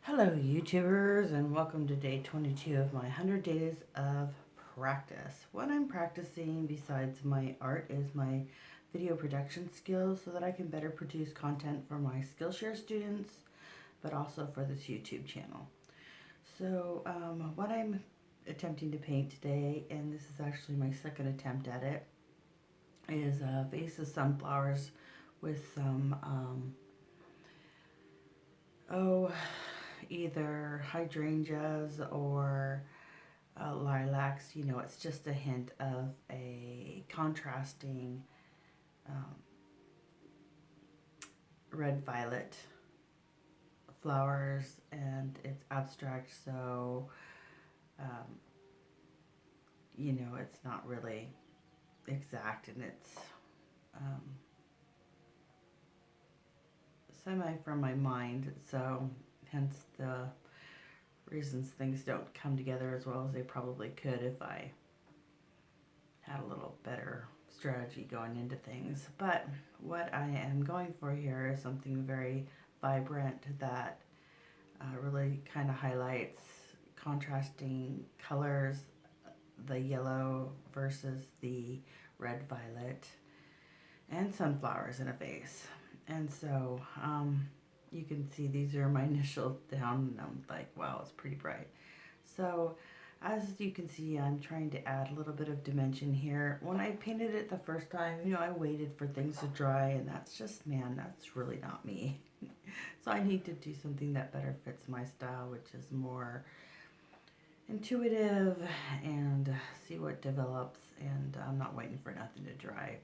Hello YouTubers, and welcome to day 22 of my 100 days of practice. What I'm practicing besides my art is my video production skills so that I can better produce content for my Skillshare students, but also for this YouTube channel. So what I'm attempting to paint today, and this is actually my second attempt at it, is a vase of sunflowers with some either hydrangeas or lilacs. You know, it's just a hint of a contrasting um, red violet flowers, and it's abstract, so you know, it's not really exact, and it's um, semi from my mind, so hence the reasons things don't come together as well as they probably could if I had a little better strategy going into things. But what I am going for here is something very vibrant that really kind of highlights contrasting colors, the yellow versus the red violet, and sunflowers in a vase. And so you can see these are my initial down, and I'm like, wow, it's pretty bright. So as you can see, I'm trying to add a little bit of dimension here. When I painted it the first time, you know, I waited for things to dry, and that's just, man, that's really not me. So I need to do something that better fits my style, which is more intuitive, and see what develops. And I'm not waiting for nothing to dry,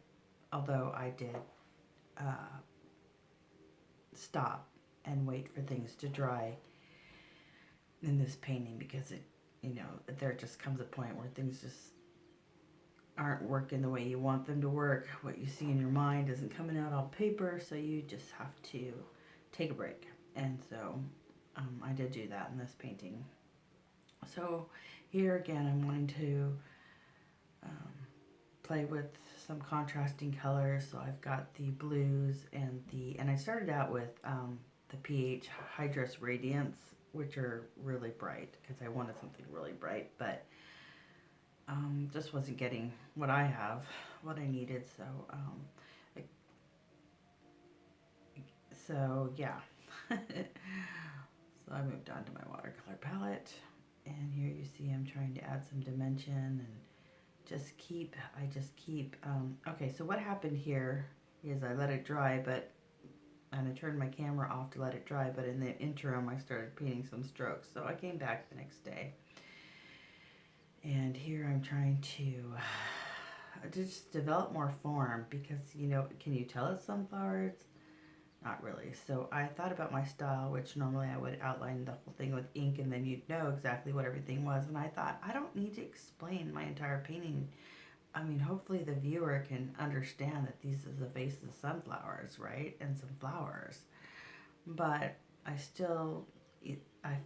although I did stop and wait for things to dry in this painting, because it, you know, there just comes a point where things just aren't working the way you want them to work. What you see in your mind isn't coming out on paper, so you just have to take a break. And so I did do that in this painting. So here again, I'm wanting to play with some contrasting colors. So I've got the blues and I started out with the PH Hydrous Radiance, which are really bright because I wanted something really bright, but just wasn't getting what I needed. So yeah. So I moved on to my watercolor palette, and here you see I'm trying to add some dimension and I just keep, okay, so what happened here is I let it dry, and I turned my camera off to let it dry, but in the interim I started painting some strokes. So I came back the next day, and here I'm trying to just develop more form, because, you know, can you tell it's sunflowers? Not really. So I thought about my style, which normally I would outline the whole thing with ink and then you'd know exactly what everything was. And I thought, I don't need to explain my entire painting. I mean, hopefully the viewer can understand that this is a vase of sunflowers, right? And some flowers. But I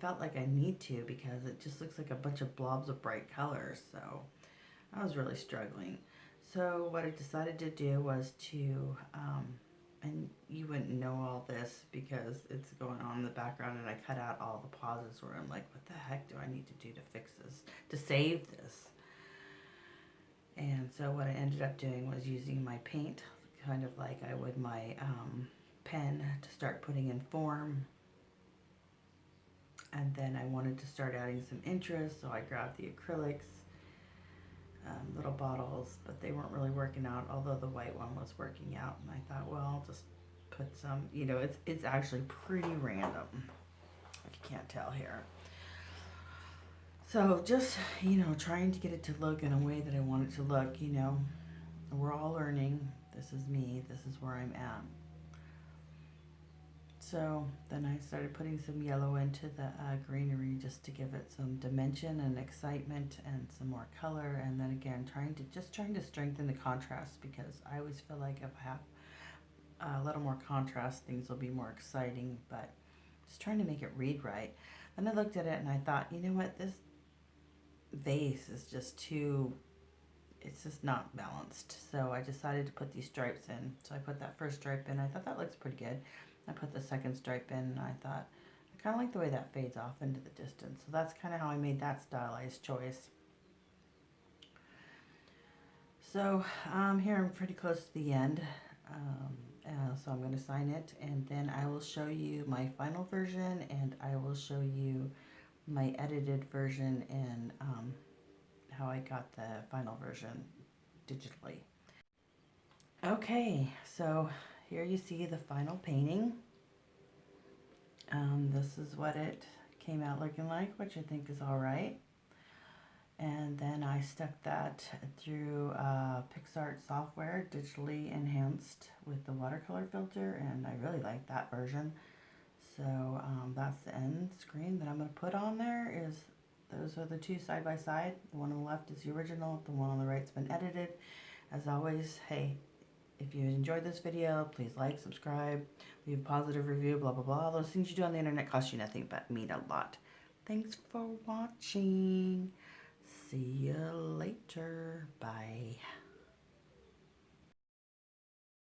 felt like I need to, because it just looks like a bunch of blobs of bright colors. So I was really struggling. So what I decided to do was to, and you wouldn't know all this because it's going on in the background, and I cut out all the pauses where I'm like, what the heck do I need to do to fix this, to save this? And so what I ended up doing was using my paint, kind of like I would my pen, to start putting in form. And then I wanted to start adding some interest, so I grabbed the acrylics, little bottles, but they weren't really working out, although the white one was working out. And I thought, well, I'll just put some, you know, it's actually pretty random, if you can't tell here. So just, you know, trying to get it to look in a way that I want it to look. You know, we're all learning. This is me, this is where I'm at. So then I started putting some yellow into the greenery, just to give it some dimension and excitement and some more color. And then again, trying to strengthen the contrast, because I always feel like if I have a little more contrast, things will be more exciting. But just trying to make it read right. Then I looked at it and I thought, you know what, this vase is just too, it's just not balanced. So I decided to put these stripes in. So I put that first stripe in. I thought that looks pretty good. I put the second stripe in, and I thought, I kind of like the way that fades off into the distance. So that's kind of how I made that stylized choice. So here I'm pretty close to the end. So I'm going to sign it, and then I will show you my final version, and I will show you my edited version and how I got the final version digitally. Okay, so here you see the final painting. This is what it came out looking like, which I think is all right. And then I stuck that through PixArt software, digitally enhanced with the watercolor filter, and I really like that version. So that's the end screen that I'm going to put on there. Those are the two side by side. The one on the left is the original, the one on the right's been edited. As always, hey, if you enjoyed this video, please like, subscribe, leave a positive review, blah, blah, blah. All those things you do on the internet cost you nothing but mean a lot. Thanks for watching. See you later. Bye.